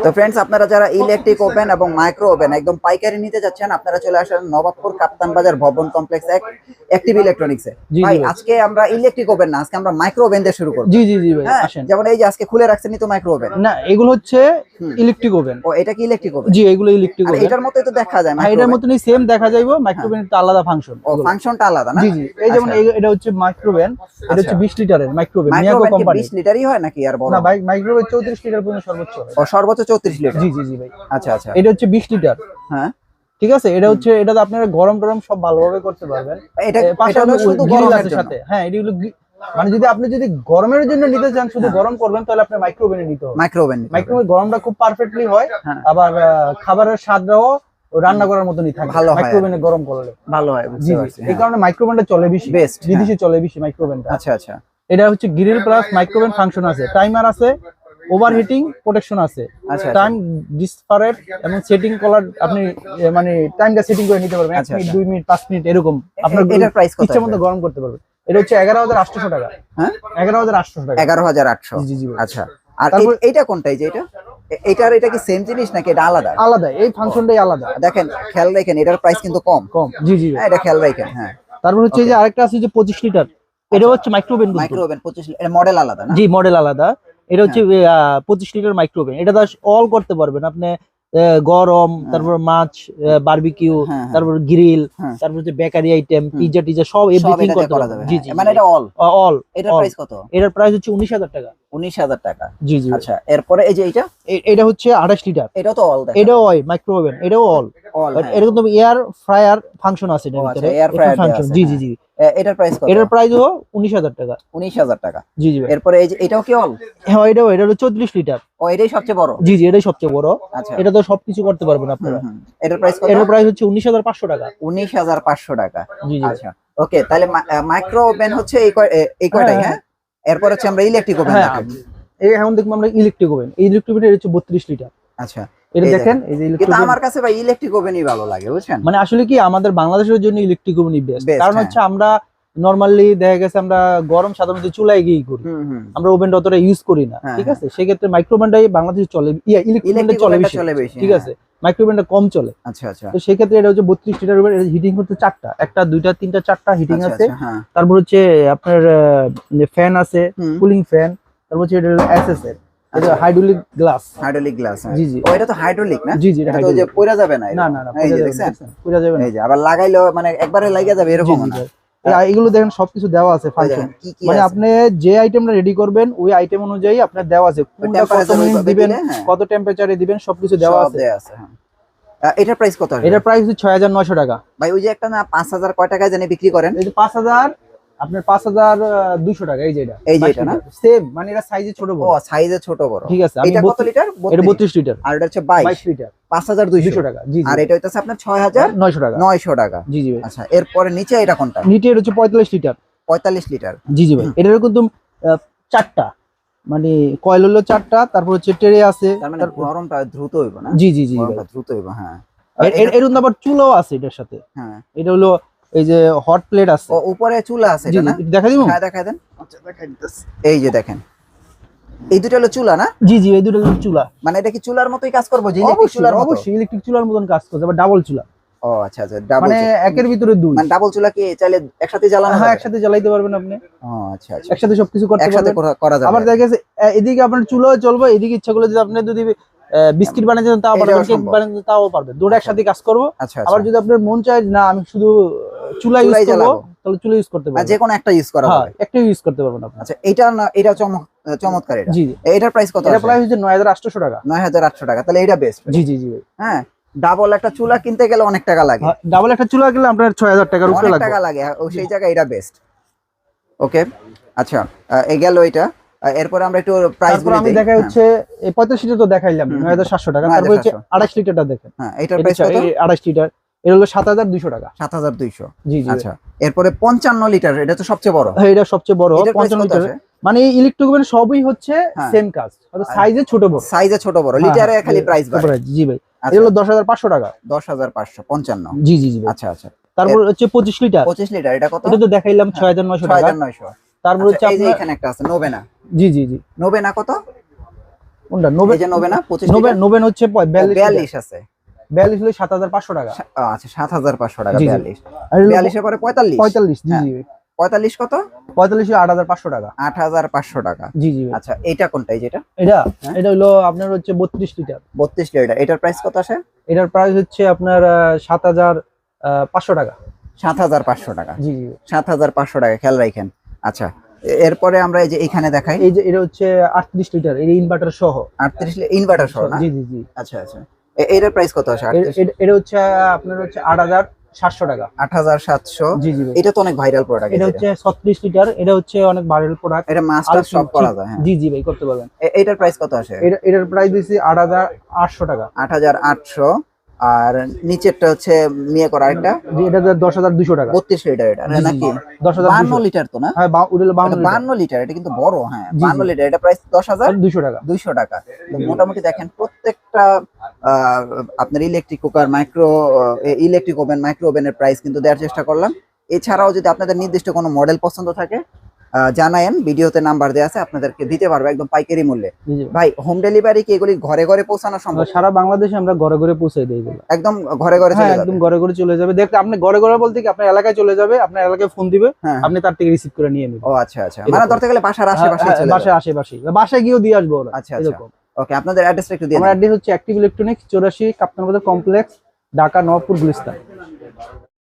তো ফ্রেন্ডস, আপনারা যারা ইলেকট্রিক ওভেন এবং মাইক্রো ওভেন একদম পাইকারি নিতে যাচ্ছেন, আপনারা চলে আসেন নবাবপুর কাপ্তান বাজার ভবন কমপ্লেক্স অ্যাক্টিভ ইলেকট্রনিক্সে। ভাই আজকে আমরা ইলেকট্রিক ওভেন না, আজকে আমরা মাইক্রো ওভেন দিয়ে শুরু করব। জি জি জি ভাই, আসেন। যেমন এই যে আজকে খুলে রাখছেনই তো মাইক্রো ওভেন। না, এগুলো হচ্ছে ইলেকট্রিক ওভেন। ও, এটা কি ইলেকট্রিক ওভেন? জি, এগুলো ইলেকট্রিক ওভেন। এটার মতোই তো দেখা যায়। হ্যাঁ, এটার মতনই সেম দেখা যাইবো, মাইক্রো ওভেন তো আলাদা ফাংশন। ও, ফাংশনটা আলাদা না? জি জি, এই যেমন এটা হচ্ছে মাইক্রো ওভেন, এটা হচ্ছে 20 লিটারের মাইক্রো ওভেন, মিয়াকো কোম্পানি। 20 লিটারই হয় নাকি আর বড়? না ভাই, মাইক্রো ওভেন 34 লিটার পর্যন্ত সর্বোচ্চ হয়। ও, সর্বোচ্চ 34 লিটার। জি জি জি ভাই। আচ্ছা আচ্ছা, এটা হচ্ছে 20 লিটার। হ্যাঁ ঠিক আছে, এটা হচ্ছে এটাতে আপনারা গরম টরম সব ভালোভাবে করতে পারবেন। এটা শুধু গরমের সাথে, হ্যাঁ এগুলো মানে যদি আপনি গরমের জন্য নিতে চান, শুধু গরম করবেন, তাহলে আপনি মাইক্রো ওভেনে নিতে হবে। মাইক্রো ওভেন গরমটা খুব পারফেক্টলি হয়, আবার খাবারের স্বাদটাও রান্না করার মতনই থাকে মাইক্রো ওভেনে গরম করলে। ভালো হয়, বুঝতে পারছি। এই কারণে মাইক্রো ওভেনটা চলে বেশি, বেস্ট, বিদেশে চলে বেশি মাইক্রো ওভেনটা। আচ্ছা আচ্ছা, এটা হচ্ছে grill plus micro oven function আছে, টাইমার আছে, ওভারহিটিং প্রোটেকশন আছে, টাইম ডিসপারেট এবং সেটিং কলার। আপনি মানে টাইমটা সেটিং করে নিতে পারবেন, 1 মিনিট 2 মিনিট 5 মিনিট এরকম আপনার এটার প্রাইস কত? ইচ্ছা মতো গরম করতে পারবেন। এটা হচ্ছে 11,800 টাকা। হ্যাঁ, 11,800 টাকা। 11,800। জি জি। আচ্ছা, আর এইটা কোনটা? এই যে এটা কি সেম জিনিস নাকি এটা আলাদা? আলাদা, এই ফাংশনটাই আলাদা। দেখেন, খেয়াল রাখেন, এটার প্রাইস কিন্তু কম। জি জি, এটা খেয়াল রাখেন। হ্যাঁ, তারপর হচ্ছে যে আরেকটা আছে যে 25 লিটার, এটা হচ্ছে মাইক্রো ওভেন। 25 লিটার মডেল আলাদা না? জি, মডেল আলাদা। এটা হচ্ছে 25 লিটার মাইক্রো ওভেন। এটা অল করতে পারবেন আপনি, গরম, তারপর মাছ, বারবিকিউ, তারপর গ্রিল, তারপর হচ্ছে বেকারি আইটেম, পিজ্জা টিজা সব এভরিথিং করতে পারবেন। জি জি, মানে এটা অল। এটার প্রাইস কত? এটার প্রাইস হচ্ছে 19,000 টাকা। 19,000 টাকা। জি জি। আচ্ছা, এরপরে এই যে এটা হচ্ছে 28 লিটার। এটাও তো অল। এটাও মাইক্রো ওভেন, এটাও অল। এরকম এয়ার ফ্রায়ার ফাংশন আছে এর ভিতরে। Air fryer function. জি জি জি। এটার প্রাইস কত? এটার প্রাইসও 19,000 টাকা। 19,000 টাকা। জি জি। এরপরে এই যে এটাও কি অল? হ্যাঁ, এটা হলো 34 লিটার। ও, এটাই সবচেয়ে বড়? জি জি, এটাই সবচেয়ে বড়। আচ্ছা, এটা তো সবকিছু করতে পারবেন আপনারা। এটার প্রাইস কত? এটার প্রাইস হচ্ছে 19,500 টাকা। 19,500 টাকা। জি জি। আচ্ছা, ওকে, তাহলে মাইক্রো ওভেন হচ্ছে এই কয়টাই। হ্যাঁ, এরপর হচ্ছে আমরা ইলেকট্রিক ওভেন দেখাবো। এখন দেখবো আমরা ইলেকট্রিক ওভেন। এই ইলেকট্রিক ওভেন হচ্ছে 32 লিটার। আচ্ছা, এটা দেখেন, এই যে কিন্তু আমার কাছে ভাই ইলেকট্রিক ওভেনই ভালো লাগে, বুঝছেন? মানে আসলে কি, আমাদের বাংলাদেশের জন্য ইলেকট্রিক ওভেনই বেস্ট। কারণ হচ্ছে আমরা নরমালি দেখা গেছে আমরা গরম সাধারণত চুলায় গিয়ে করি, আমরা ওভেনটা অতটা ইউজ করি না। ঠিক আছে, সেক্ষেত্রে মাইক্রো ওভেনটাই বাংলাদেশে চলে, ইলেকট্রিক ওভেনটা চলে বেশি। ঠিক আছে, মাইক্রো ওভেনটা কম চলে। আচ্ছা আচ্ছা। তো সেক্ষেত্রে এটা হচ্ছে 32 লিটার ওভেন। হিটিং হচ্ছে 4টা, 1টা 2টা 3টা 4টা হিটিং আছে। তারপর হচ্ছে আপনার ফ্যান আছে, কুলিং ফ্যান। তারপর হচ্ছে এটা এসএস এর, এটা হাইড্রোলিক গ্লাস। জি জি। ওইটা তো হাইড্রোলিক না? জি জি, এটা তো যে পড়া যাবে না? না না না, এই যে দেখছেন, পড়া যাবে না। এই যে আবার লাগাইলো মানে একবারে লাগা যাবে এরকম না। এগুলো দেখেন সবকিছু দেওয়া আছে ফাংশন। মানে আপনি যে আইটেমটা রেডি করবেন ওই আইটেম অনুযায়ী আপনার দেওয়া আছে, কত মিনিট দিবেন, কত টেম্পারেচারে দিবেন, সবকিছু দেওয়া আছে। এটার প্রাইস কত? এটার প্রাইস হচ্ছে 6,900 টাকা। ভাই ওই যে একটা না 5,000 কয় টাকায় জানি বিক্রি করেন? এই যে 5,000, আপনার 5,200 টাকা। এই যে এটা না সেম, মানে এটা সাইজে ছোট বড়। ও, সাইজে ছোট বড়। ঠিক আছে। এটা কত লিটার? এটা 32 লিটার। আর এটা হচ্ছে 22 লিটার, 5,200 টাকা। জি। আর এটা হইতাছে আপনার 6,900 টাকা। 900 টাকা। জি জি। আচ্ছা, এরপরে নিচে এটা কোনটা? নিচে এটা হচ্ছে 45 লিটার। 45 লিটার। জি জি ভাই। এটার কিন্তু 4টা, মানে কয়েল হলো 4টা, তারপর হচ্ছে ট্রে আছে। তার মানে গরমটা দ্রুত হইব না? জি জি জি, গরমটা দ্রুত হইব। হ্যাঁ, এর আবার চুলাও আছে এটার সাথে। হ্যাঁ, এটা হলো এই যে হট প্লেট আছে। ও, উপরে চুলা আছে এটা না? দেখা দিমু? হ্যাঁ, দেখাই দেন। আচ্ছা, দেখাই দিতেছি। এই যে দেখেন, এই দুটো হলো চুলা না? জি জি, এই দুটো হলো চুলা। মানে এটা কি চুলার মতোই কাজ করবে? যে ইলেকট্রিক চুলার মতো? অবশ্যই ইলেকট্রিক চুলার মতন কাজ করবে, আবার ডাবল চুলা। ও আচ্ছা আচ্ছা, ডাবল মানে একের ভিতরে দুই। মানে ডাবল চুলা কি চাইলে একসাথে জ্বালানো? হ্যাঁ, একসাথে জ্বালাইতে পারবেন আপনি। ও আচ্ছা আচ্ছা, একসাথে সবকিছু করতে একসাথে করা যাবে। আবার দেখা গেছে এদিকে আপনার চুলাও চলবে, এদিকে ইচ্ছা করলে যদি আপনি যদি বিস্কিট বানাতে চান তাও পারবেন, কেক বানাতে তাও পারবেন, দুটো একসাথে কাজ করবো। আবার যদি আপনার মন চায় না আমি শুধু চুলা ইউজ করব, তাহলে চুলা ইউজ করতে পারবেন। যে কোনো একটা ইউজ করা যাবে। একটা ইউজ করতে পারবেন আপনি। আচ্ছা, এটা না, এটা চমৎকার। এটা জি, এটার প্রাইস কত? এটার প্রাইস হচ্ছে 9,800 টাকা। 9,800 টাকা। তাহলে এটা বেস্ট। জি জি জি। হ্যাঁ, ডাবল একটা চুলা কিনতে গেলে অনেক টাকা লাগে। ডাবল একটা চুলা কিনলে আপনার 6,000 টাকার উপরে লাগবে। অনেক টাকা লাগে। ও, সেই জায়গায় এটা বেস্ট। ওকে, আচ্ছা, এই গেল এটা। এরপর আমরা একটু প্রাইস গুলো আমি দেখাই হচ্ছে এই 35 লিটার তো দেখাইলাম 9,700 টাকা। তারপর হচ্ছে 28 লিটারটা দেখেন। হ্যাঁ, এটার প্রাইস কত? 28 লিটার এর হলো 7,200 টাকা। 7,200। জি জি। আচ্ছা, এরপরে 55 লিটার, এটা তো সবচেয়ে বড়। হ্যাঁ, এটা সবচেয়ে বড় 55 লিটার। মানে এই ইলেকট্রিক ওভেন সবই হচ্ছে সেম কাজ, অর্থাৎ সাইজে ছোট বড়। সাইজে ছোট বড়, লিটারে খালি প্রাইস বাড়ে। জি ভাই। এটা হলো 10,500 টাকা। 10,500, 55। জি জি জি। আচ্ছা আচ্ছা। তারপর হচ্ছে 25 লিটার। 25 লিটার, এটা কত? এটা তো দেখাইলাম 6,900 টাকা। 6,900। তারপর হচ্ছে এই যে এখানে একটা আছে নোবেনা। জি জি জি। নোবেনা কত? কোনটা এই যে নোভেনা 25 নোভেন নোভেন হচ্ছে 42 আছে, 42 হলো 7500 টাকা। আচ্ছা 7500 টাকা জি, জি। 42, আর হলো 42 এর পরে 45, 45 জি জি 45 কত? 45 হলো 8500 টাকা। 8500 টাকা। জি জি ভাই। আচ্ছা এটা কোনটা, এই যেটা? এটা এটা হলো আপনার হচ্ছে 32 লিটার। 32 লিটার, এটার প্রাইস কত আসে? এটার প্রাইস হচ্ছে আপনার 7500 টাকা। 7500 টাকা, জি জি 7500 টাকা, খেয়াল রাখেন। আচ্ছা এরপরে আমরা এই যে এখানে দেখাই, এই যে এটা হচ্ছে 38 লিটার, এই ইনভার্টার সহ। 38 ইনভার্টার সহ না? জি জি জি। আচ্ছা আচ্ছা, এটার প্রাইস কত আসে? এটা হচ্ছে আপনার হচ্ছে 8700 টাকা। 8700। জি জি ভাই। এটা তো অনেক ভাইরাল প্রোডাক্ট। এটা হচ্ছে 36 লিটার, এটা হচ্ছে অনেক ভাইরাল প্রোডাক্ট। এটা মাস্টার সব করা যায়। হ্যাঁ জি জি ভাই, করতে পারবেন। এটার প্রাইস কত আসে? এটার প্রাইস দিছি 8800 টাকা। 8800। আর নিচেরটা হচ্ছে মিয়া করা একটা, জি এটা 10200 টাকা। 32 লিটার, এটা নাকি 10200 52 লিটার তো না? হ্যাঁ ওটা হলো 52 লিটার। 52 লিটার, এটা কিন্তু বড়। হ্যাঁ জি, 52 জি। লিটার, এটা প্রাইস 200 টাকা। 200 টাকা। তো মোটামুটি দেখেন প্রত্যেকটা আপনার electric cooker, electric oven, micro ওভেনের প্রাইস কিন্তু দেওয়ার চেষ্টা করলাম। এছাড়াও যদি আপনাদের নির্দিষ্ট কোনো মডেল পছন্দ থাকে জানায়েন, ভিডিওতে নাম্বার দেওয়া আছে, আপনাদেরকে দিতে পারবো একদম পাইকারি মূল্যে। জি, জি। ভাই হোম ডেলিভারি কি এগুলি ঘরে ঘরে পৌঁছানো সম্ভব? সারা বাংলাদেশে আমরা ঘরে ঘরে পৌঁছে দেই এগুলো। একদম ঘরে ঘরে হ্যাঁ চলে যাবে? একদম ঘরে ঘরে চলে যাবে। দেখতে আপনি ঘরে ঘরে বলতে কি আপনার এলাকায় চলে যাবে, আপনার এলাকায় ফোন দিবে, হ্যাঁ আপনি তার থেকে রিসিভ করে নিয়ে নেবেন। ও আচ্ছা আচ্ছা, মানে ধরতে গেলে বাসার আশেপাশে চলে যাবে? বাসায় আশেপাশে, বাসায় গিয়েও দিয়ে আসবো ওরা। আচ্ছা আচ্ছা, ওকে। আপনাদের অ্যাড্রেসটা একটু দিয়ে আমার দিন। অ্যাড্রেস হচ্ছে অ্যাক্টিভ ইলেকট্রনিক্স, 84 কাপ্তান বাজার কমপ্লেক্স, ঢাকা, নবাবপুর, গুলিস্তান।